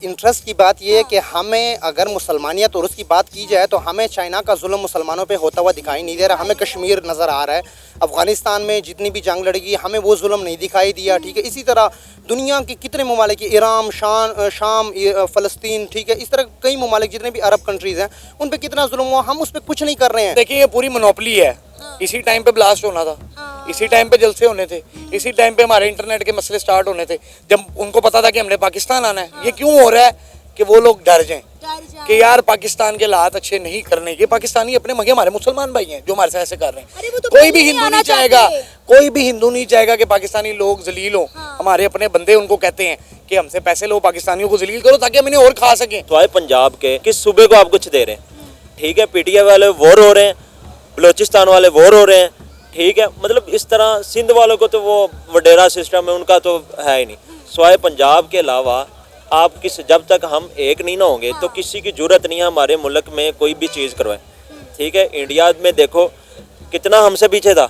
Interest की बात यह है कि हमें अगर मुसलमानियत और उसकी बात की जाए तो हमें चाइना का जुल्म मुसलमानों पे होता हुआ दिखाई नहीं दे रहा। हमें कश्मीर नज़र आ रहा है, अफ़गानिस्तान में जितनी भी जंग लड़ेगी हमें वो जुल्म नहीं दिखाई दिया। ठीक है, इसी तरह दुनिया के कितने ममालिक, ईरान, शाम, फ़लस्तीन, ठीक है, इस तरह कई ममालिक जितने भी अरब कंट्रीज़ हैं उन पर कितना जुल्म हुआ, हम उस पर कुछ नहीं कर रहे हैं। देखिए ये पूरी मोनोपली है। इसी टाइम पे ब्लास्ट होना था, इसी टाइम पे जलसे होने थे, इसी टाइम पे हमारे इंटरनेट के मसले स्टार्ट होने थे। जब उनको पता था कि हमने पाकिस्तान आना है, ये क्यों हो रहा है कि वो लोग डर जाएं कि यार पाकिस्तान के हालात अच्छे नहीं करने के। पाकिस्तानी अपने मगे हमारे मुसलमान भाई हैं जो हमारे साथ ऐसे कर रहे हैं। तो कोई भी हिंदू नहीं चाहेगा, कोई भी हिंदू नहीं चाहेगा कि पाकिस्तानी लोग जलील हो। हमारे अपने बंदे उनको कहते हैं कि हमसे पैसे लो, पाकिस्तानियों को जलील करो ताकि हम इन्हें और खा सकें। तो आए पंजाब के किस सूबे को आप कुछ दे रहे हैं, ठीक है, पीटीआई वाले वॉर हो रहे हैं, बलोचिस्तान वाले वॉर हो रहे हैं, ठीक है, मतलब इस तरह सिंध वालों को तो वो वडेरा सिस्टम है उनका तो है ही नहीं। स्वाय पंजाब के अलावा आप जब तक हम एक नहीं ना होंगे तो किसी की जरूरत नहीं है हमारे मुल्क में कोई भी चीज़ करवाए। ठीक है, इंडिया में देखो कितना हमसे पीछे था,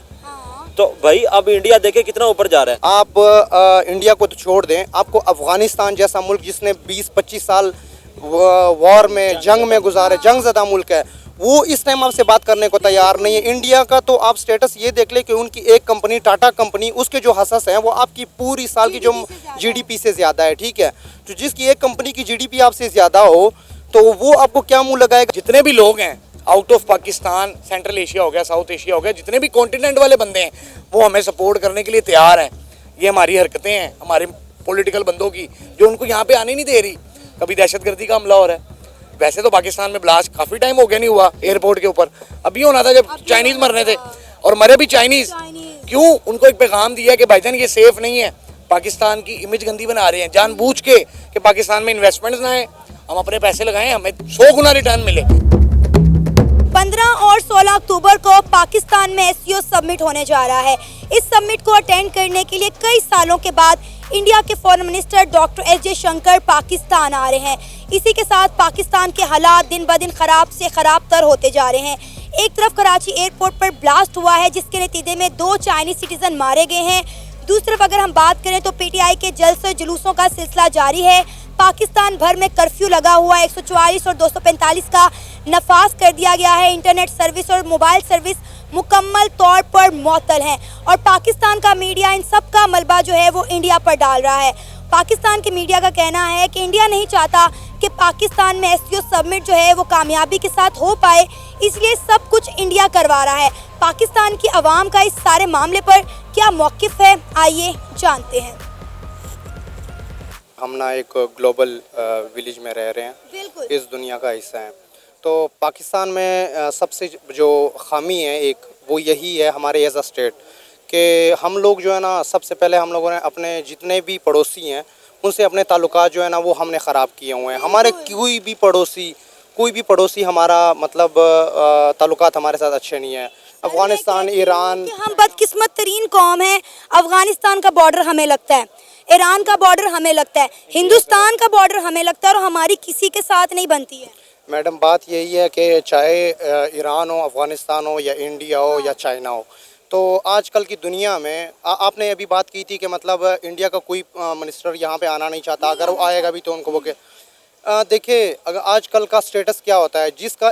तो भाई अब इंडिया देखे कितना ऊपर जा रहा है। आप इंडिया को तो छोड़ दें, आपको अफ़गानिस्तान जैसा मुल्क जिसने 20-25 साल वॉर में जंग में गुजारे, जंगज़दा मुल्क है, वो इस टाइम आपसे बात करने को तैयार नहीं है। इंडिया का तो आप स्टेटस ये देख ले कि उनकी एक कंपनी टाटा कंपनी, उसके जो हसस हैं वो आपकी पूरी साल की जो जीडीपी से ज़्यादा है। ठीक है, तो जिसकी एक कंपनी की जीडीपी आपसे ज़्यादा हो तो वो आपको क्या मुंह लगाएगा। जितने भी लोग हैं out of Pakistan, central Asia हो गया, साउथ एशिया हो गया, जितने भी कॉन्टिनेंट वाले बंदे हैं वो हमें सपोर्ट करने के लिए तैयार हैं। ये हमारी हरकतें हैं हमारे पॉलिटिकल बंदों की जो उनको यहाँ पे आने नहीं दे रही। कभी दहशतगर्दी का हमला हो रहा है, वैसे तो पाकिस्तान में ब्लास्ट काफी टाइम हो गया नहीं हुआ एयरपोर्ट के ऊपर, अभी होना था जब चाइनीज मर रहे थे और मरे भी चाइनीज। क्यों? उनको एक पैगाम दिया कि भाईजान ये सेफ नहीं है, पाकिस्तान की इमेज गंदी बना रहे हैं जानबूझ के कि पाकिस्तान में इन्वेस्टमेंट्स ना है, हम अपने पैसे लगाएं, हमें 100 गुना रिटर्न मिले। 15 और 16 अक्टूबर को पाकिस्तान में एससीओ समिट होने जा रहा है। इस समिट को अटेंड करने के लिए कई सालों के बाद इंडिया के foreign minister doctor S Jaishankar Pakistan आ रहे हैं। इसी के साथ पाकिस्तान के हालात दिन ब दिन खराब से खराब तर होते जा रहे हैं। एक तरफ कराची एयरपोर्ट पर ब्लास्ट हुआ है जिसके नतीजे में 2 चाइनीज सिटीजन मारे गए हैं। दूसरी तरफ अगर हम बात करें तो पीटीआई के जलसे जुलूसों का सिलसिला जारी है। पाकिस्तान भर में कर्फ्यू लगा हुआ है, 144 और 245 का नफाज कर दिया गया है। इंटरनेट सर्विस और मोबाइल सर्विस मुकम्मल तौर पर मुअत्तल हैं और पाकिस्तान का मीडिया इन सब का मलबा जो है वो इंडिया पर डाल रहा है। पाकिस्तान के मीडिया का कहना है कि इंडिया नहीं चाहता कि पाकिस्तान में एससीओ समिट जो है वो कामयाबी के साथ हो पाए, इसलिए सब कुछ इंडिया करवा रहा है। पाकिस्तान की आवाम का इस सारे मामले पर क्या मौक़िफ़ है, आइए जानते हैं। हम ना एक ग्लोबल विलेज में रह रहे हैं, इस दुनिया का हिस्सा हैं, तो पाकिस्तान में सबसे जो खामी है एक वो यही है हमारे एज अ स्टेट कि हम लोग जो है ना, सबसे पहले हम लोगों ने अपने जितने भी पड़ोसी हैं उनसे अपने ताल्लुकात जो है ना वो हमने ख़राब किए हुए हैं। हमारे कोई भी पड़ोसी हमारा मतलब ताल्लुकात हमारे साथ अच्छे नहीं है। अफ़गानिस्तान, ईरान, हम बदकिस्मत तरीन कौम है। अफ़गानिस्तान का बॉर्डर हमें लगता है, ईरान का बॉर्डर हमें लगता है, हिंदुस्तान का बॉर्डर हमें लगता है और हमारी किसी के साथ नहीं बनती है। मैडम बात यही है कि चाहे ईरान हो, अफ़गानिस्तान हो या इंडिया हो या चाइना हो, तो आजकल की दुनिया में आपने अभी बात की थी कि मतलब इंडिया का कोई मिनिस्टर यहाँ पे आना नहीं चाहता, अगर वो आएगा भी तो उनको वो देखिए अगर आजकल का स्टेटस क्या होता है, जिसका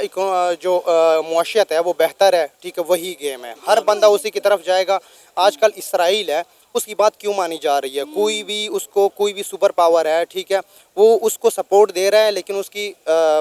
जो मुआशियत है वो बेहतर है, ठीक है, वही गेम है, हर बंदा उसी की तरफ जाएगा। आजकल इसराइल है, उसकी बात क्यों मानी जा रही है? कोई भी सुपर पावर है, ठीक है, वो उसको सपोर्ट दे रहा है, लेकिन उसकी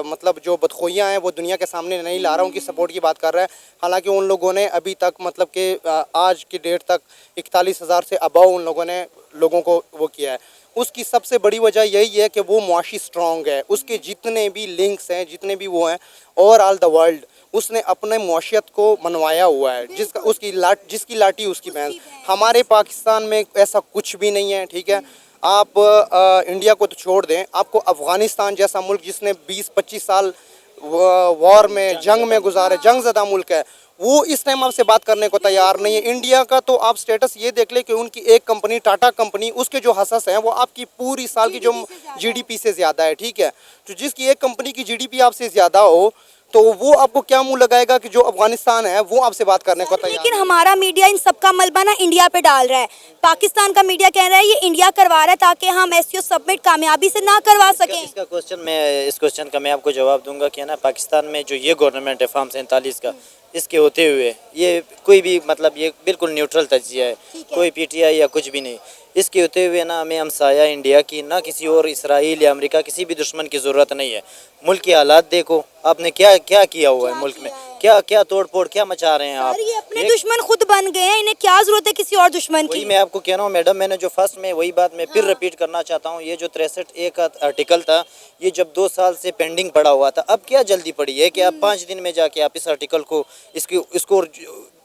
मतलब जो बदखोइयाँ हैं वो दुनिया के सामने नहीं ला रहा, उनकी सपोर्ट की बात कर रहा है। हालांकि उन लोगों ने अभी तक मतलब कि आज की डेट तक 41,000 से अबव उन लोगों ने लोगों को वो किया है। उसकी सबसे बड़ी वजह यही है कि वो मुआशी स्ट्रॉन्ग है, उसके जितने भी लिंक्स हैं, जितने भी वो हैं ओवरऑल द वर्ल्ड, उसने अपने मुआशियत को मनवाया हुआ है, जिसकी लाठी उसकी भैंस। हमारे पाकिस्तान में ऐसा कुछ भी नहीं है। ठीक है, आप इंडिया को तो छोड़ दें, आपको अफ़गानिस्तान जैसा मुल्क जिसने 20-25 साल वॉर में जंग में गुजारे, जंगज़दा मुल्क है, वो इस टाइम आपसे बात करने को तैयार नहीं है। इंडिया का तो आप स्टेटस ये देख ले कि उनकी एक कंपनी टाटा कंपनी, उसके जो हसस हैं वो आपकी पूरी साल की जो जीडीपी से ज़्यादा है। ठीक है, तो जिसकी एक कंपनी की जीडीपी आपसे ज़्यादा हो तो वो आपको क्या मुंह लगाएगा कि जो अफगानिस्तान है वो आपसे बात करने को तैयार लेकिन हमारा मीडिया इन सबका मलबा ना इंडिया पे डाल रहा है। पाकिस्तान का मीडिया कह रहा है ये इंडिया करवा रहा है ताकि हम एससीओ सबमिट कामयाबी से ना करवा सकें। इसका क्वेश्चन इस क्वेश्चन का मैं आपको जवाब दूंगा कि है ना, पाकिस्तान में जो ये गवर्नमेंट है फार्म 47 का, इसके होते हुए ये कोई भी मतलब ये बिल्कुल न्यूट्रल तजिया है, कोई पीटीआई या कुछ भी नहीं। इसके होते हुए ना हमें हमसाया इंडिया की ना किसी और इसराइल या अमेरिका किसी भी दुश्मन की ज़रूरत नहीं है। मुल्क के हालात देखो, आपने क्या क्या किया हुआ है मुल्क में, क्या क्या तोड़ फोड़ क्या मचा रहे हैं आप। ये अपने दुश्मन खुद बन गए हैं, इन्हें क्या जरूरत है किसी और दुश्मन वही की। मैं आपको कह रहा हूँ मैडम, मैंने जो फर्स्ट में वही बात मैं फिर रिपीट करना चाहता हूँ। ये जो 63A का आर्टिकल था, ये जब 2 साल से पेंडिंग पड़ा हुआ था, अब क्या जल्दी पड़ी है कि आप 5 दिन में जाके आप इस आर्टिकल को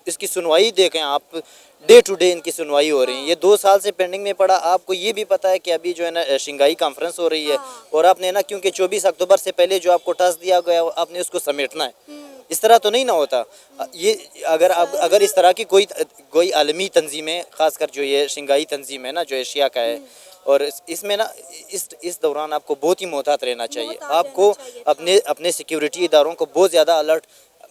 इसकी सुनवाई देखें। आप डे टू डे इनकी सुनवाई हो रही है। ये 2 साल से पेंडिंग में पड़ा। आपको ये भी पता है कि अभी जो है ना शंघाई कॉन्फ्रेंस हो रही है, और आपने ना क्योंकि 24 अक्टूबर से पहले जो आपको टास्क दिया गया आपने उसको समेटना है। इस तरह तो नहीं ना होता ये। अगर इस तरह की कोई आलमी तंजीमें, खासकर जो ये शंघाई तंजीम है ना जो एशिया का है, और इसमें ना इस दौरान आपको बहुत ही मोहतात रहना चाहिए। आपको अपने सिक्योरिटी इदारों को बहुत ज़्यादा अलर्ट,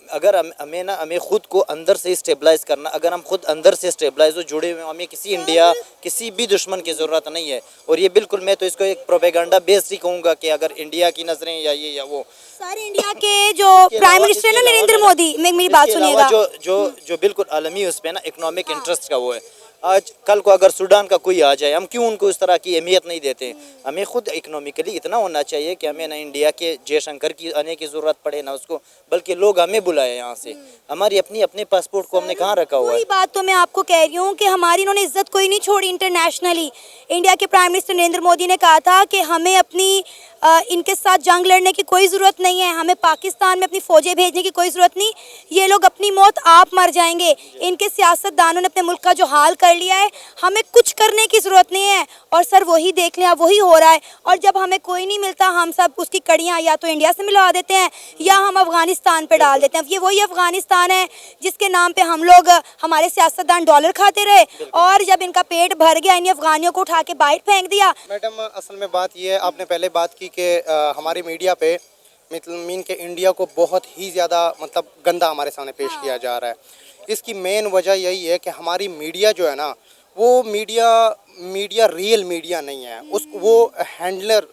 अगर हमें खुद को अंदर से स्टेबलाइज करना, अगर हम खुद अंदर से स्टेबलाइज हो, जुड़े हुए, हमें किसी भी दुश्मन की ज़रूरत नहीं है। और ये बिल्कुल मैं तो इसको एक प्रोपेगेंडा बेस्ड ही कहूँगा कि अगर इंडिया की नज़रें या ये या वो सारे इंडिया के जो प्राइम मिनिस्टर है ना नरेंद्र मोदी, मेरी बात सुनिएगा, जो बिल्कुल आलमी उस पे ना इकोनॉमिक इंटरेस्ट का वो है। आज कल को अगर सूडान का कोई आ जाए, हम क्यों उनको इस तरह की अहमियत नहीं देते। हमें खुद इकोनॉमिकली इतना होना चाहिए कि हमें ना इंडिया के जयशंकर की आने की ज़रूरत पड़े ना उसको, बल्कि लोग हमें बुलाए यहाँ से। हमारी अपने पासपोर्ट को हमने कहाँ रखा हुआ है। वही बात तो मैं आपको कह रही हूँ कि हमारी इन्होंने इज्जत कोई नहीं छोड़ी इंटरनेशनली। इंडिया के प्राइम मिनिस्टर नरेंद्र मोदी ने कहा था कि हमें अपनी इनके साथ जंग लड़ने की कोई ज़रूरत नहीं है, हमें पाकिस्तान में अपनी फ़ौजें भेजने की कोई ज़रूरत नहीं, ये लोग अपनी मौत आप मर जाएंगे। इनके सियासतदानों ने अपने मुल्क का जो हाल कर लिया है, हमें कुछ करने की ज़रूरत नहीं है। और सर वही देख लें, वही हो रहा है। और जब हमें कोई नहीं मिलता, हम सब उसकी कड़ियाँ या तो इंडिया से मिलवा देते हैं या हम अफ़गानिस्तान पे डाल देते हैं। ये वही अफ़गानिस्तान है जिसके नाम पे हम लोग, हमारे सियासतदान डॉलर खाते रहे, और जब इनका पेट भर गया इन अफ़गानियों को उठा के बाहर फेंक दिया। मैडम असल में बात ये है, आपने पहले बात की कि हमारी मीडिया पे मीन के इंडिया को बहुत ही ज़्यादा मतलब गंदा हमारे सामने पेश किया जा रहा है। इसकी मेन वजह यही है कि हमारी मीडिया जो है ना, वो मीडिया रियल मीडिया नहीं है। वो हैंडलर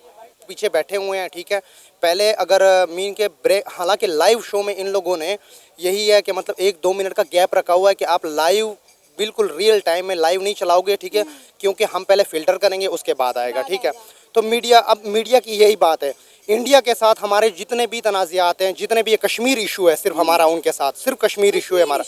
पीछे बैठे हुए हैं, ठीक है। पहले अगर मीन के ब्रेक, हालांकि लाइव शो में इन लोगों ने यही है कि मतलब 1-2 मिनट का गैप रखा हुआ है कि आप लाइव बिल्कुल रियल टाइम में लाइव नहीं चलाओगे, ठीक है, क्योंकि हम पहले फिल्टर करेंगे उसके बाद आएगा, ठीक है। तो मीडिया की यही बात है। इंडिया के साथ हमारे जितने भी तनाज़ात हैं, जितने भी ये कश्मीर इशू है, सिर्फ हमारा उनके साथ सिर्फ कश्मीर इशू है हमारा।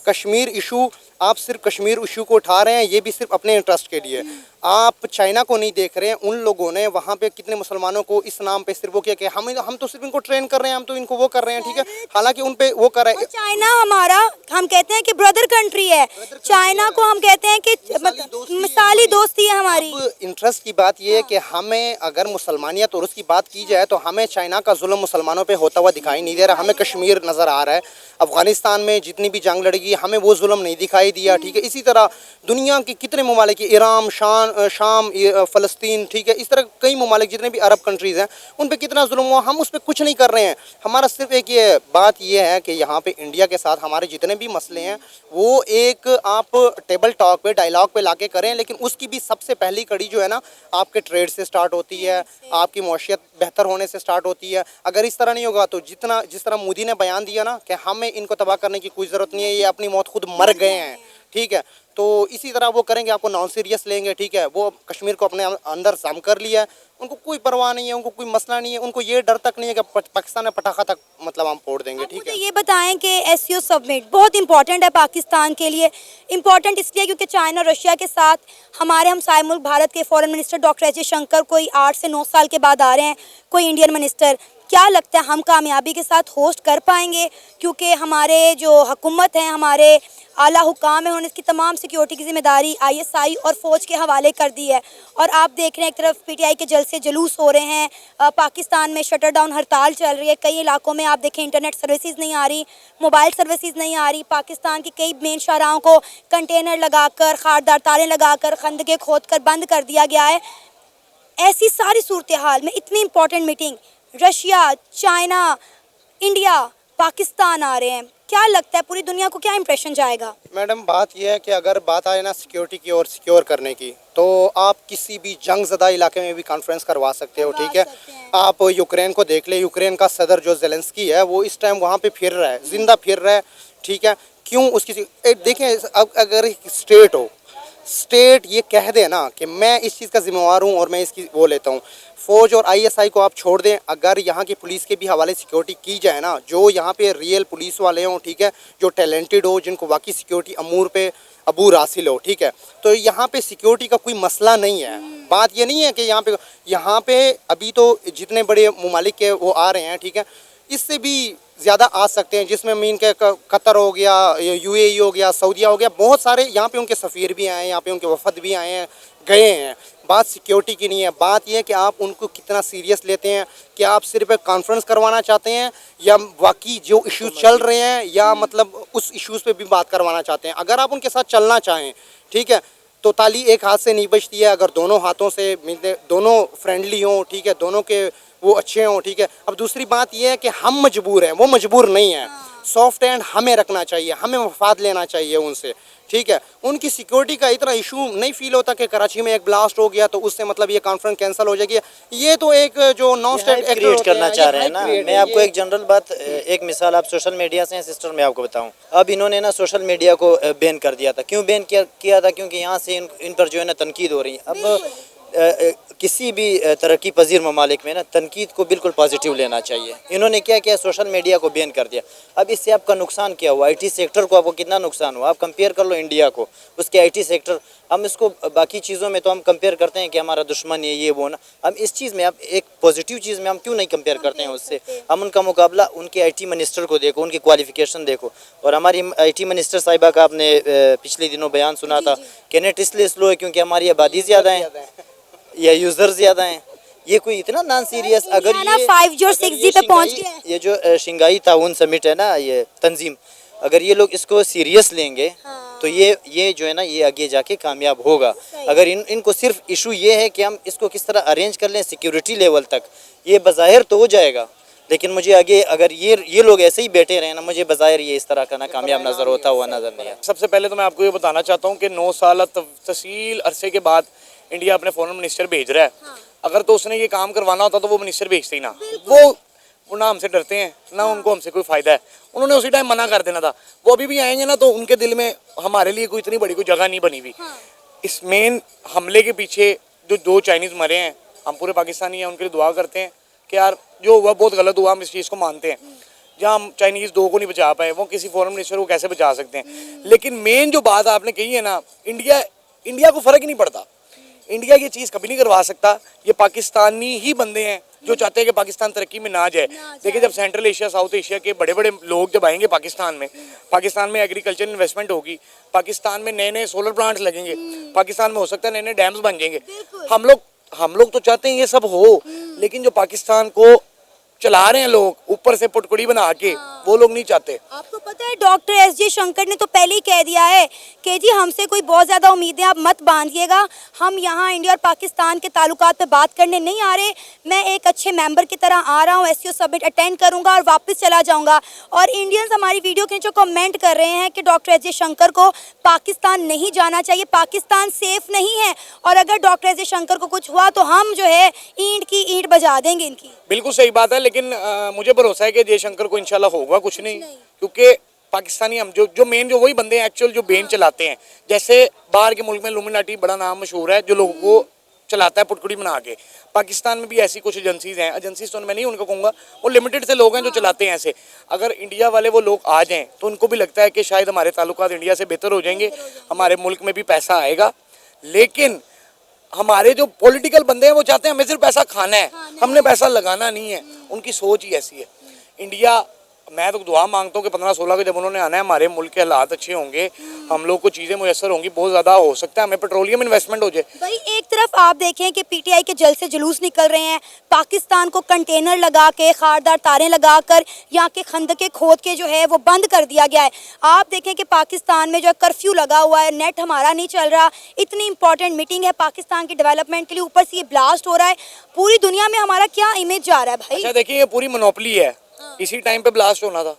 कश्मीर इशू, आप सिर्फ कश्मीर इशू को उठा रहे हैं, ये भी सिर्फ अपने इंटरेस्ट के लिए। आप चाइना को नहीं देख रहे हैं। उन लोगों ने वहाँ पे कितने मुसलमानों को इस नाम पे सिर्फ वो किया कि हम तो सिर्फ इनको ट्रेन कर रहे हैं, हम तो इनको वो कर रहे हैं, ठीक है। हालांकि उन पे वो कर रहे हैं। चाइना हमारा, हम कहते हैं कि ब्रदर कंट्री है, चाइना को हम कहते हैं कि मिसाली दोस्ती है हमारी। इंटरेस्ट की बात ये है कि हमें अगर मुसलमानियत और उसकी बात की जाए तो हमें चाइना का जुल्म मुसलमानों पे होता हुआ दिखाई नहीं दे रहा। हमें कश्मीर नज़र आ रहा है, अफगानिस्तान में जितनी भी जंग लड़ेगी हमें वो जुल्म नहीं दिखाई दिया, ठीक है। इसी तरह दुनिया के कितने ममालिक, ईरान, शाम, फ़लस्तीन, ठीक है, इस तरह कई ममालिक जितने भी अरब कंट्रीज़ हैं उन पे कितना जुल्म हुआ, हम उस पर कुछ नहीं कर रहे हैं। हमारा सिर्फ एक ये बात ये है कि यहाँ पे इंडिया के साथ हमारे जितने भी मसले हैं वो एक आप टेबल टॉक पे, डायलॉग पे लाके करें, लेकिन उसकी भी सबसे पहली कड़ी जो है ना आपके ट्रेड से स्टार्ट होती है, आपकी मौशियत बेहतर होने से स्टार्ट होती है। अगर इस तरह नहीं होगा तो जिस तरह मोदी ने बयान दिया ना कि हमें इनको तबाह करने की कोई ज़रूरत नहीं है, ये अपनी मौत खुद मर गए हैं, ठीक है। तो इसी तरह वो करेंगे, आपको नॉन सीरियस लेंगे, ठीक है। वो कश्मीर को अपने अंदर जम कर लिया है, उनको कोई परवाह नहीं है, उनको कोई मसला नहीं है, उनको ये डर तक नहीं है कि पाकिस्तान में पटाखा तक मतलब हम फोड़ देंगे, ठीक है। ये बताएं कि एससीओ सबमिट बहुत इंपॉर्टेंट है पाकिस्तान के लिए। इंपॉर्टेंट इसलिए क्योंकि चाइना और रशिया के साथ हमारे हमसाय मुल्क भारत के foreign minister doctor S Jaishankar कोई 8 से 9 साल के बाद आ रहे हैं, कोई इंडियन मिनिस्टर। क्या लगता है हम कामयाबी के साथ होस्ट कर पाएंगे? क्योंकि हमारे जो हुकूमत हैं, हमारे आला हुकाम है, उन्होंने इसकी तमाम सिक्योरिटी की जिम्मेदारी ISI और फ़ौज के हवाले कर दी है। और आप देख रहे हैं एक तरफ PTI के जलसे जुलूस हो रहे हैं, पाकिस्तान में शटर डाउन हड़ताल चल रही है, कई इलाकों में आप देखें इंटरनेट सर्विसेज नहीं आ रही, मोबाइल सर्विसेज नहीं आ रही। पाकिस्तान की कई मेन शाहराहों को कंटेनर लगाकर, खारदार तारें लगाकर, खंदकें खोद कर बंद कर दिया गया है। ऐसी सारी सूरत हाल में इतनी important meeting, Russia, China, India, Pakistan आ रहे हैं, क्या लगता है पूरी दुनिया को क्या इंप्रेशन जाएगा? मैडम बात यह है कि अगर बात आए ना सिक्योरिटी की और सिक्योर करने की, तो आप किसी भी जंग ज़दा इलाके में भी कॉन्फ्रेंस करवा सकते हो, ठीक है। आप यूक्रेन को देख ले, यूक्रेन का सदर जो ज़ेलेंस्की है वो इस टाइम वहाँ पे फिर रहा है, जिंदा फिर रहा है, ठीक है। क्यों उसकी देखें, अब अगर एक स्टेट हो, स्टेट ये कह दे ना कि मैं इस चीज़ का जिम्मेवार हूँ और मैं इसकी वो लेता हूँ, फौज और आईएसआई को आप छोड़ दें, अगर यहाँ की पुलिस के भी हवाले सिक्योरिटी की जाए ना, जो यहाँ पे रियल पुलिस वाले हों, ठीक है, जो टैलेंटेड हो, जिनको वाकई सिक्योरिटी अमूर पे अबूर हासिल हो, ठीक है, तो यहाँ पे सिक्योरिटी का कोई मसला नहीं है। बात ये नहीं है कि यहाँ पे अभी तो जितने बड़े ममालिक के वो आ रहे हैं, ठीक है, इससे भी ज़्यादा आ सकते हैं, जिसमें मीन के कतर हो गया, यूएई हो गया, सऊदीया हो गया, बहुत सारे यहाँ पे उनके सफ़ीर भी आए हैं, यहाँ पे उनके वफद भी आए हैं, गए हैं। बात सिक्योरिटी की नहीं है, बात यह है कि आप उनको कितना सीरियस लेते हैं, कि आप सिर्फ एक कॉन्फ्रेंस करवाना चाहते हैं या वाकई जो इश्यूज चल रहे हैं या मतलब उस इश्यूज़ पे भी बात करवाना चाहते हैं। अगर आप उनके साथ चलना चाहें, ठीक है, तो ताली एक हाथ से नहीं बचती है, अगर दोनों हाथों से मिलते, दोनों फ्रेंडली हों, ठीक है, दोनों के वो अच्छे हों, ठीक है। अब दूसरी बात यह है कि हम मजबूर हैं, वो मजबूर नहीं है। सॉफ्ट हैंड हमें रखना चाहिए, हमें मफाद लेना चाहिए उनसे, ठीक है। उनकी सिक्योरिटी का इतना इशू नहीं फील होता कि कराची में एक ब्लास्ट हो गया तो उससे मतलब ये कॉन्फ्रेंस कैंसिल हो जाएगी। ये तो एक जो नॉन स्टेट क्रिएट करना चाह रहे हैं ना। मैं आपको एक जनरल बात, एक मिसाल आप सोशल मीडिया से हैं सिस्टर, मैं आपको बताऊं, अब इन्होंने ना सोशल मीडिया को बैन कर दिया था। क्यों बैन किया था? क्योंकि यहाँ से इन पर जो है ना तनकीद हो रही है। अब किसी भी तरक्की पजीर ममालिक में ना तनकीद को बिल्कुल पॉजिटिव लेना चाहिए। इन्होंने क्या किया, सोशल मीडिया को बैन कर दिया। अब इससे आपका नुकसान क्या हुआ? आईटी सेक्टर को आपको कितना नुकसान हुआ? आप कंपेयर कर लो इंडिया को, उसके आईटी सेक्टर, हम इसको बाकी चीज़ों में तो हम कंपेयर करते हैं कि हमारा दुश्मन है ये वो ना, हम इस चीज़ में, आप एक पॉजिटिव चीज़ में हम क्यों नहीं कंपेयर करते हैं उससे? हम उनका मुकाबला, उनके आईटी मिनिस्टर को देखो, उनकी क्वालिफिकेशन देखो। और हमारी आईटी मिनिस्टर साहिबा का आपने पिछले दिनों बयान सुना था कि नेट इसलिए स्लो है क्योंकि हमारी आबादी ज़्यादा है या यूज़र ज़्यादा हैं। ये कोई इतना नॉन सीरियस, अगर ये 5G और 6G पे पहुंच गया है। ये जो शंघाई ताउन समिट है ना, ये तंजीम, अगर ये लोग इसको सीरियस लेंगे तो ये जो है ना ये आगे जाके कामयाब होगा। अगर इनको सिर्फ इशू ये है कि हम इसको किस तरह अरेंज कर लें सिक्योरिटी लेवल तक, ये बज़ाहिर तो हो जाएगा, लेकिन मुझे आगे अगर ये लोग ऐसे ही बैठे रहे ना, मुझे बज़ाहिर ये इस तरह का ना कामयाब नज़र होता हुआ नज़र नहीं आता। सबसे पहले तो मैं आपको ये बताना चाहता हूँ कि 9 साल तसील अरसे के बाद इंडिया अपने फॉरेन मिनिस्टर भेज रहा है। अगर तो उसने ये काम करवाना होता तो वो मिनिस्टर भेजते ही ना। वो ना हमसे डरते हैं ना उनको हमसे कोई फ़ायदा है। उन्होंने उसी टाइम मना कर देना था। वो अभी भी आएंगे ना तो उनके दिल में हमारे लिए कोई इतनी बड़ी कोई जगह नहीं बनी हुई। इस मेन हमले के पीछे जो 2 चाइनीज़ मरे हैं, हम पूरे पाकिस्तानी हैं, उनके लिए दुआ करते हैं कि यार जो हुआ बहुत गलत हुआ, हम इस चीज़ को मानते हैं। जहाँ हम चाइनीज़ 2 को नहीं बचा पाए, वो किसी फॉरेन मिनिस्टर को कैसे बचा सकते हैं? लेकिन मेन जो बात आपने कही है ना, इंडिया को फ़र्क ही नहीं पड़ता। इंडिया ये चीज़ कभी नहीं करवा सकता। ये पाकिस्तानी ही बंदे हैं जो चाहते हैं कि पाकिस्तान तरक्की में ना जाए। देखिए, जब सेंट्रल एशिया, साउथ एशिया के बड़े बड़े लोग जब आएंगे पाकिस्तान में एग्रीकल्चर इन्वेस्टमेंट होगी, पाकिस्तान में नए नए सोलर प्लांट्स लगेंगे, पाकिस्तान में हो सकता है नए नए डैम्स बन जाएंगे। हम लोग तो चाहते हैं ये सब हो, लेकिन जो पाकिस्तान को चला रहे हैं लोग ऊपर से पुटकुड़ी बना के, वो लोग नहीं चाहते। आपको पता है डॉक्टर एस शंकर ने तो पहले ही कह दिया है कि जी हमसे कोई बहुत ज़्यादा उम्मीदें आप मत बांधिएगा, हम यहाँ इंडिया और पाकिस्तान के ताल्लुकात पे बात करने नहीं आ रहे। मैं एक अच्छे मेंबर की तरह आ रहा हूँ, एससीओ समिट अटेंड करूँगा और वापस चला जाऊँगा। और इंडियंस हमारी वीडियो के नीचे कमेंट कर रहे हैं कि डॉक्टर एस शंकर को पाकिस्तान नहीं जाना चाहिए, पाकिस्तान सेफ नहीं है, और अगर डॉक्टर एस शंकर को कुछ हुआ तो हम जो है ईंट की ईंट बजा देंगे इनकी। बिल्कुल सही बात है, लेकिन मुझे भरोसा है कि जयशंकर को इंशाल्लाह होगा कुछ नहीं, क्योंकि पाकिस्तानी हम जो मेन जो वही बंदे हैं एक्चुअल जो बेन चलाते हैं। जैसे बाहर के मुल्क में इल्यूमिनाटी बड़ा नाम मशहूर है, जो लोगों को चलाता है पुटकुड़ी बना के। पाकिस्तान में भी ऐसी कुछ एजेंसीज हैं, एजेंसीज तो मैं नहीं उनको कहूँगा, वो लिमिटेड से लोग हैं जो चलाते हैं ऐसे। अगर इंडिया वाले वो लोग आ जाएँ तो उनको भी लगता है कि शायद हमारे ताल्लुकात इंडिया से बेहतर हो जाएंगे, हमारे मुल्क में भी पैसा आएगा। लेकिन हमारे जो पॉलिटिकल बंदे हैं वो चाहते हैं हमें सिर्फ पैसा खाना है, हमने पैसा लगाना नहीं है। उनकी सोच ही ऐसी है। इंडिया, मैं तो दुआ मांगता हूँ कि 15-16 को जब उन्होंने आना है, हमारे मुल्क के हालात अच्छे होंगे, हम लोग को चीज़ें मुयसर होंगी, बहुत ज़्यादा हो सकता है हमें पेट्रोलियम इन्वेस्टमेंट हो जाए। भाई एक तरफ आप देखें कि पीटीआई के जल से जुलूस निकल रहे हैं, पाकिस्तान को कंटेनर लगा के, खारदार तारें लगाकर यहाँ के खंदके खोद के जो है वो बंद कर दिया गया है। आप देखें कि पाकिस्तान में जो कर्फ्यू लगा हुआ है, नेट हमारा नहीं चल रहा, इतनी इंपॉर्टेंट मीटिंग है पाकिस्तान की डेवलपमेंट के लिए, ऊपर से ये ब्लास्ट हो रहा है। पूरी दुनिया में हमारा क्या इमेज जा रहा है भाई? अच्छा देखिए, ये पूरी मोनोपोली है, इसी टाइम पे ब्लास्ट होना था।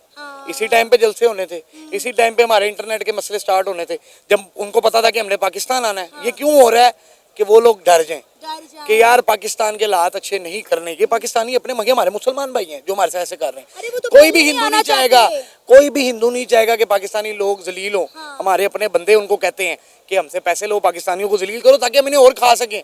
इसी टाइम पे जलसे होने थे, इसी टाइम पे हमारे इंटरनेट के मसले स्टार्ट होने थे, जब उनको पता था कि हमने पाकिस्तान आना है। ये क्यों हो रहा है कि वो लोग डर जाएं कि यार पाकिस्तान के हालात अच्छे नहीं करने के। पाकिस्तानी अपने मगे हमारे मुसलमान भाई हैं जो हमारे साथ ऐसे कर रहे अरे हैं। वो तो कोई पहले भी ही हिंदू आना नहीं चाहते चाहेगा, हैं। कोई भी हिंदू नहीं चाहेगा कि पाकिस्तानी लोग जलील हो। हमारे अपने बंदे उनको कहते हैं कि हमसे पैसे लो, पाकिस्तानियों को जलील करो ताकि हम इन्हें और खा सकें।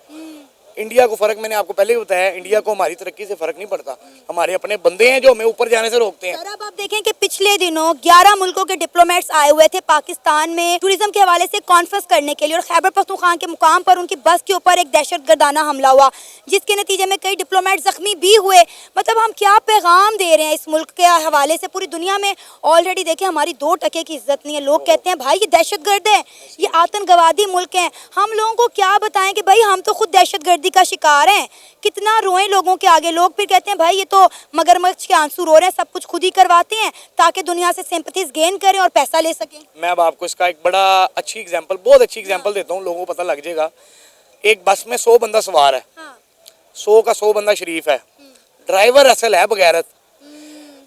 इंडिया को फर्क मैंने आपको पहले ही बताया, इंडिया को हमारी तरक्की से फर्क नहीं पड़ता। हमारे अपने बंदे हैं जो हमें ऊपर जाने से रोकते हैं। सर अब आप देखें कि पिछले दिनों 11 मुल्कों के डिप्लोमेट्स आए हुए थे पाकिस्तान में टूरिज्म के हवाले से कॉन्फ्रेंस करने के लिए, और खैबर पख्तूनख्वा के मुकाम पर उनकी बस के ऊपर एक दहशतगर्दाना हमला हुआ जिसके नतीजे में कई डिप्लोमेट जख्मी भी हुए। मतलब हम क्या पैगाम दे रहे हैं इस मुल्क के हवाले से पूरी दुनिया में? ऑलरेडी देखें हमारी 2 टके की इज्जत नहीं है। लोग कहते हैं भाई ये दहशतगर्द है, ये आतंकवादी मुल्क है। हम लोगों को क्या बताएं कि भाई हम तो खुद दहशतगर्दी का शिकार हैं। कितना रोएं लोगों के आगे। लोग फिर कहते हैं भाई ये तो मगरमच्छ के आंसू रो रहे हैं, सब कुछ खुद ही करवाते हैं ताकि दुनिया से सिंपैथीज गेन करें और पैसा ले सकें। मैं अब आपको इसका एक बड़ा अच्छी एग्जांपल, बहुत अच्छी एग्जांपल देता हूँ, लोगों को पता लग जाएगा। एक बस में 100 बंदा सवार है, 100 का 100 बंदा शरीफ है, ड्राइवर असल है बगैरत।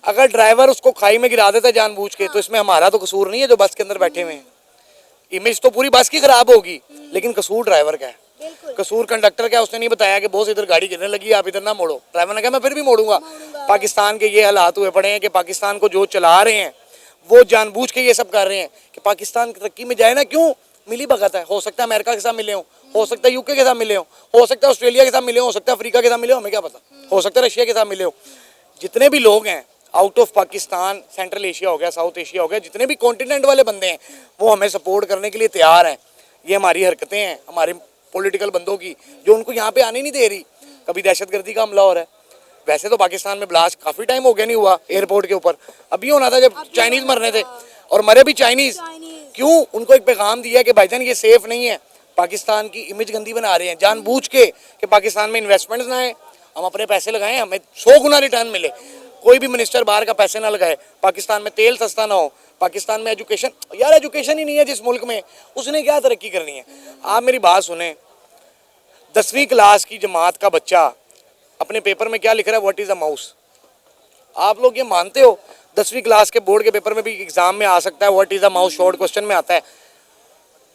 अगर ड्राइवर उसको खाई में गिरा देता जानबूझ के तो इसमें हमारा तो कसूर नहीं है जो बस के अंदर बैठे हुए हैं। इमेज तो पूरी बस की खराब होगी, लेकिन कसूर ड्राइवर का है। कसूर कंडक्टर का, उसने नहीं बताया कि बॉस इधर गाड़ी गिरने लगी, आप इधर ना मोड़ो। ड्राइवर ने कहा मैं फिर भी मोड़ूंगा। पाकिस्तान के ये हालात हुए पड़े हैं कि पाकिस्तान को जो चला रहे हैं वो जानबूझ के ये सब कर रहे हैं कि पाकिस्तान की तरक्की में जाए ना। क्यों? मिली भगत है। हो सकता है अमेरिका के साथ मिले हो सकता है यूके के साथ मिले हो सकता है ऑस्ट्रेलिया के साथ मिले हो सकता है अफ्रीका के साथ मिले हो, हमें क्या पता, हो सकता है रशिया के साथ मिले हो। जितने भी लोग हैं out of Pakistan, central Asia हो गया, साउथ एशिया हो गया, जितने भी कॉन्टिनेंट वाले बंदे हैं वो हमें सपोर्ट करने के लिए तैयार हैं। ये हमारी हरकतें हैं हमारे पॉलिटिकल बंदों की जो उनको यहाँ पे आने नहीं दे रही। कभी दहशतगर्दी का हमला हो रहा है। वैसे तो पाकिस्तान में ब्लास्ट काफ़ी टाइम हो गया नहीं हुआ एयरपोर्ट के ऊपर, अभी होना था जब चाइनीज़ मरने थे, और मरे भी चाइनीज़। क्यों? उनको एक पैगाम दिया कि भाईजान ये सेफ नहीं है, पाकिस्तान की इमेज गंदी बना रहे हैं जानबूझ के कि पाकिस्तान में इन्वेस्टमेंट्स ना आए, हम अपने पैसे लगाएं, हमें 100 गुना रिटर्न मिले। कोई भी मिनिस्टर बाहर का पैसे ना लगाए, पाकिस्तान में तेल सस्ता ना हो, पाकिस्तान में एजुकेशन, यार एजुकेशन ही नहीं है जिस मुल्क में, उसने क्या तरक्की करनी है? आप मेरी बात सुने, 10वीं क्लास की जमात का बच्चा अपने पेपर में क्या लिख रहा है? What is a mouse. आप लोग ये मानते हो 10वीं क्लास के बोर्ड के पेपर में भी एग्जाम में आ सकता है what is a mouse, short question में आता है।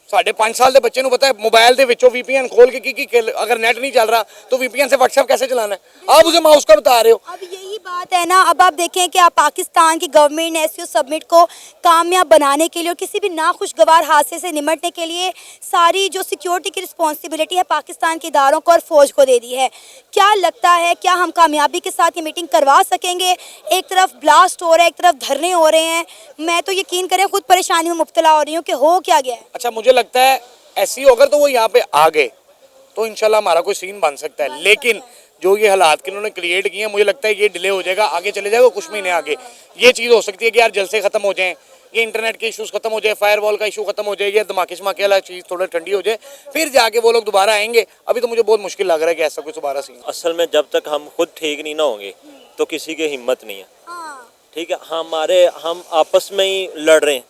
5.5 साल के बच्चे को पता है मोबाइल के विचों VPN खोल के अगर नेट नहीं चल रहा तो VPN से व्हाट्सएप कैसे चलाना है? आप उसे माउस का बता रहे हो। अब यही बात है ना। अब आप देखें कि आप पाकिस्तान की गवर्नमेंट ने SCO समिट को कामयाब बनाने के लिए और किसी भी नाखुशगवार हादसे से निपटने के लिए सारी जो सिक्योरिटी की रिस्पॉन्सिबिलिटी है पाकिस्तान के इदारों को और फौज को दे दी है। क्या लगता है क्या हम कामयाबी के साथ ये मीटिंग करवा सकेंगे? एक तरफ ब्लास्ट हो रहा है, एक तरफ धरने हो रहे हैं। मैं तो यकीन करें खुद परेशानी में मुब्तला हो रही हूँ कि हो क्या गया है। अच्छा, मुझे लगता है ऐसी अगर तो वो यहाँ पे आ गए तो इंशाल्लाह हमारा कोई सीन बन सकता है, लेकिन जो ये हालात कि उन्होंने क्रिएट किए हैं मुझे लगता है ये डिले हो जाएगा, आगे चले जाएगा कुछ महीने आगे। ये चीज़ हो सकती है कि यार जलसे खत्म हो जाएं, ये इंटरनेट के इश्यूज खत्म हो जाए, फायरवॉल का इशू खत्म हो जाए, ये धमाके शमाके वाला चीज़ थोड़ा ठंडी हो जाए, फिर जाके वो लोग दोबारा आएंगे। अभी तो मुझे बहुत मुश्किल लग रहा है कि ऐसा कुछ दोबारा सीन। असल में जब तक हम खुद ठीक नहीं ना होंगे तो किसी की हिम्मत नहीं है। ठीक है, हम आपस में ही लड़ रहे हैं।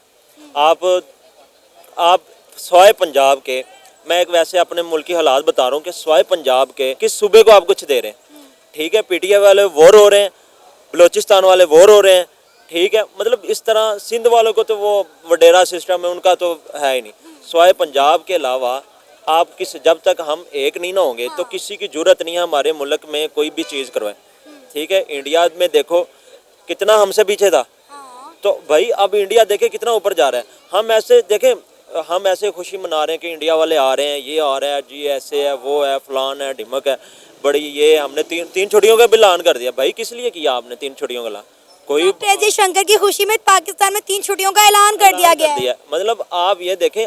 आप स्वाय पंजाब के, मैं एक वैसे अपने मुल्क की हालात बता रहा हूँ कि स्वाय पंजाब के किस सूबे को आप कुछ दे रहे हैं। ठीक है, PTI वाले वॉर हो रहे हैं, बलोचिस्तान वाले वॉर हो रहे हैं। ठीक है, मतलब इस तरह सिंध वालों को तो वो वडेरा सिस्टम है उनका तो है ही नहीं। स्वाय पंजाब के अलावा जब तक हम एक नहीं ना होंगे तो किसी की जरूरत नहीं है हमारे मुल्क में कोई भी चीज़ करवाए। ठीक है, इंडिया में देखो कितना हमसे पीछे था, तो भाई अब इंडिया देखे कितना ऊपर जा रहा है। हम ऐसे खुशी मना रहे हैं कि इंडिया वाले आ रहे हैं, ये आ रहा है जी, ऐसे है, वो है, फलान है, ढिमक है, बड़ी ये हमने तीन छुट्टियों का भी ऐलान कर दिया। भाई किस लिए किया आपने 3 छुट्टियों का ऐलान? कोई डॉक्टर शंकर की खुशी में पाकिस्तान में 3 छुट्टियों का ऐलान कर दिया गया है। मतलब आप ये देखें,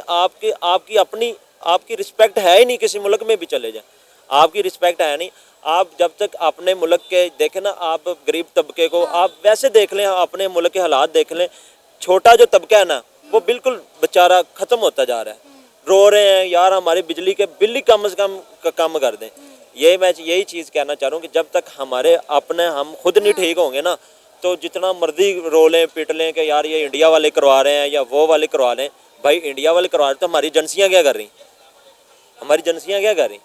आपकी रिस्पेक्ट है ही नहीं। किसी मुल्क में भी चले जाए आपकी रिस्पेक्ट है नहीं। आप जब तक अपने मुल्क के देखें ना, आप गरीब तबके को आप वैसे देख लें, अपने मुल्क के हालात देख लें, छोटा जो तबका है ना वो बिल्कुल बेचारा ख़त्म होता जा रहा है। रो रहे हैं यार हमारी बिजली के बिल ही कम से कम कर दें। मैं यही चीज़ कहना चाह रहा हूँ कि जब तक हम खुद नहीं ठीक होंगे ना, तो जितना मर्जी रो लें पिट लें कि यार ये इंडिया वाले करवा रहे हैं या वो वाले करवा रहे हैं। भाई इंडिया वाले करवा रहे तो हमारी एजेंसियाँ क्या कर रही, हमारी एजेंसियाँ क्या कर रही?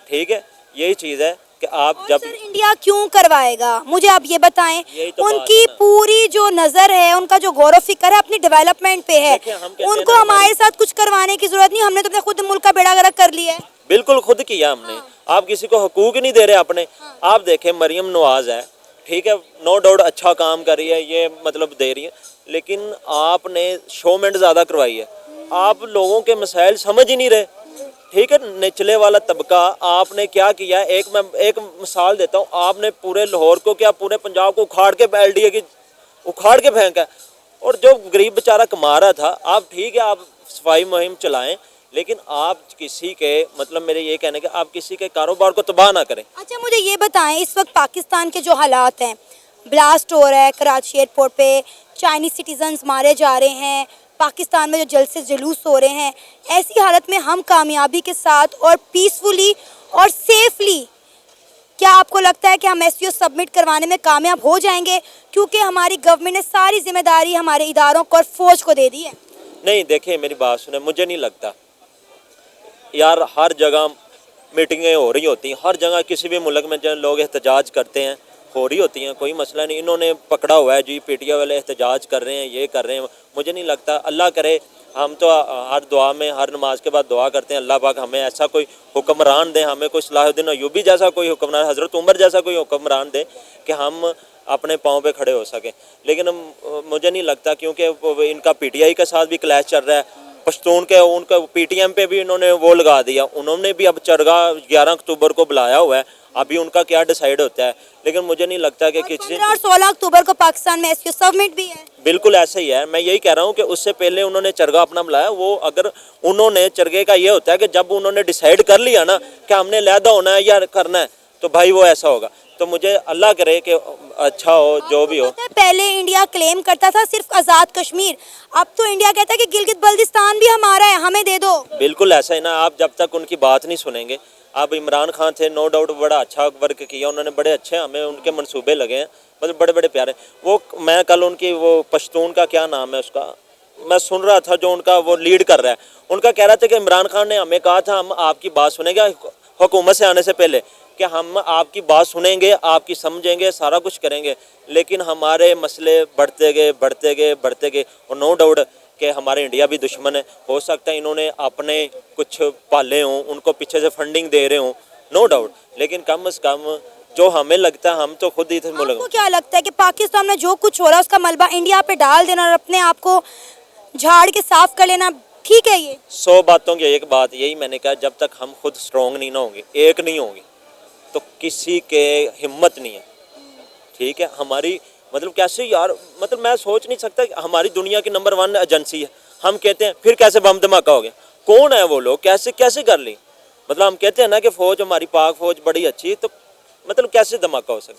ठीक है, यही चीज़ है कि आप और जब सर इंडिया क्यों करवाएगा, मुझे आप ये बताएं। यही तो बात उनकी है ना। पूरी जो नजर है, उनका जो गौर व फिक्र है अपनी डेवलपमेंट पे है, देखिए, हम कहते हैं उनको ना, हमारे साथ कुछ करवाने की जरूरत नहीं, हमने तो अपने खुद मुल्क का बेड़ा गर्क कर लिया है। बिल्कुल खुद किया हमने। आप किसी को हकूक ही नहीं दे रहे अपने। आप देखें मरियम नवाज है, ठीक है, नो डाउट अच्छा काम कर रही है, ये मतलब दे रही है, लेकिन आपने शोमेंट ज़्यादा करवाई है। आप लोगों के मसाइल समझ ही नहीं रहे, ठीक है। निचले वाला तबका आपने क्या किया, एक मिसाल देता हूँ, आपने पूरे लाहौर को क्या, पूरे पंजाब को उखाड़ के LDA की उखाड़ के फेंका है। और जो गरीब बेचारा कमा रहा था, आप ठीक है, आप सफाई मुहिम चलाएं, लेकिन आप किसी के मतलब मेरे ये कहने के आप किसी के कारोबार को तबाह ना करें। अच्छा मुझे ये बताएं, इस वक्त पाकिस्तान के जो हालात हैं, ब्लास्ट हो रहा है कराची एयरपोर्ट पे, चाइनीज सिटीजन्स मारे जा रहे हैं, पाकिस्तान में जो जलसे जुलूस हो रहे हैं, ऐसी हालत में हम कामयाबी के साथ और पीसफुली और सेफली, क्या आपको लगता है कि हम SCO सबमिट करवाने में कामयाब हो जाएंगे? क्योंकि हमारी गवर्नमेंट ने सारी जिम्मेदारी हमारे इदारों को और फौज को दे दी है। नहीं, देखिए मेरी बात सुने, मुझे नहीं लगता यार। हर जगह मीटिंगें हो रही होती हैं, हर जगह किसी भी मुल्क में जो लोग एहतजाज करते हैं हो रही होती हैं, कोई मसला नहीं। इन्होंने पकड़ा हुआ है जी, PTI वाले एहतजाज कर रहे हैं, ये कर रहे हैं। मुझे नहीं लगता, अल्लाह करे, हम तो हर दुआ में हर नमाज के बाद दुआ करते हैं, अल्लाह पाक हमें ऐसा कोई हुक्मरान दे, हमें कोई सलाहुद्दीन अय्यूबी जैसा कोई हुक्मरान, हज़रत उमर जैसा कोई हुक्मरान दे कि हम अपने पाँव पे खड़े हो सकें। लेकिन मुझे नहीं लगता, क्योंकि इनका PTI के साथ भी क्लैश चल रहा है। पश्तून के उनका PTM पे भी इन्होंने वो लगा दिया, उन्होंने भी अब चरगाह 11 अक्टूबर को बुलाया हुआ है, अभी उनका क्या डिसाइड होता है। लेकिन मुझे नहीं लगता कि किसी 15 और 16 अक्टूबर को पाकिस्तान में SCO सबमिट भी है। बिल्कुल ऐसा ही है। मैं यही कह रहा हूँ कि उससे पहले उन्होंने चरगा अपना बुलाया। वो अगर उन्होंने चरगे का ये होता है कि जब उन्होंने डिसाइड कर लिया ना कि हमने लहदा होना है या करना है, तो भाई वो ऐसा होगा। तो मुझे अल्लाह करे कि अच्छा हो, जो भी हो। पता है, पहले इंडिया क्लेम करता था सिर्फ आज़ाद कश्मीर, अब तो इंडिया कहता है कि गिलगित बल्तिस्तान भी हमारा है, हमें दे दो। बिल्कुल ऐसा ही ना। आप जब तक उनकी बात नहीं सुनेंगे, अब इमरान खान थे, नो डाउट बड़ा अच्छा वर्क किया उन्होंने, बड़े अच्छे हमें उनके मंसूबे लगे हैं, मतलब बड़े बड़े प्यारे। वो मैं कल उनकी वो पश्तून का क्या नाम है उसका, मैं सुन रहा था, जो उनका वो लीड कर रहा है, उनका कह रहा था कि इमरान खान ने हमें कहा था हम आपकी बात सुनेंगे हुकूमत से आने से पहले, कि हम आपकी बात सुनेंगे, आपकी समझेंगे, सारा कुछ करेंगे, लेकिन हमारे मसले बढ़ते गए बढ़ते गए बढ़ते गए। और नो डाउट कि हमारे इंडिया भी दुश्मन है, हो सकता है इन्होंने अपने कुछ पाले हों, उनको पीछे से फंडिंग दे रहे हों, नो डाउट, लेकिन कम से कम जो हमें लगता है हम तो खुद ही थे मुल्क। आपको क्या लगता है कि पाकिस्तान में जो कुछ हो रहा है उसका मलबा इंडिया पे डाल देना और अपने आप को झाड़ के साफ कर लेना ठीक है? ये 100 बातों की एक बात यही मैंने कहा, जब तक हम खुद स्ट्रॉन्ग नहीं ना होंगे, एक नहीं होंगे, तो किसी के हिम्मत नहीं है, ठीक है। हमारी मतलब कैसे यार, मतलब मैं सोच नहीं सकता कि हमारी दुनिया की नंबर 1 एजेंसी है, हम कहते हैं फिर कैसे बम धमाका हो गया, कौन है वो लोग, कैसे कैसे कर ली। मतलब हम कहते हैं ना कि फ़ौज हमारी पाक फ़ौज बड़ी अच्छी है, तो मतलब कैसे धमाका हो सकता है।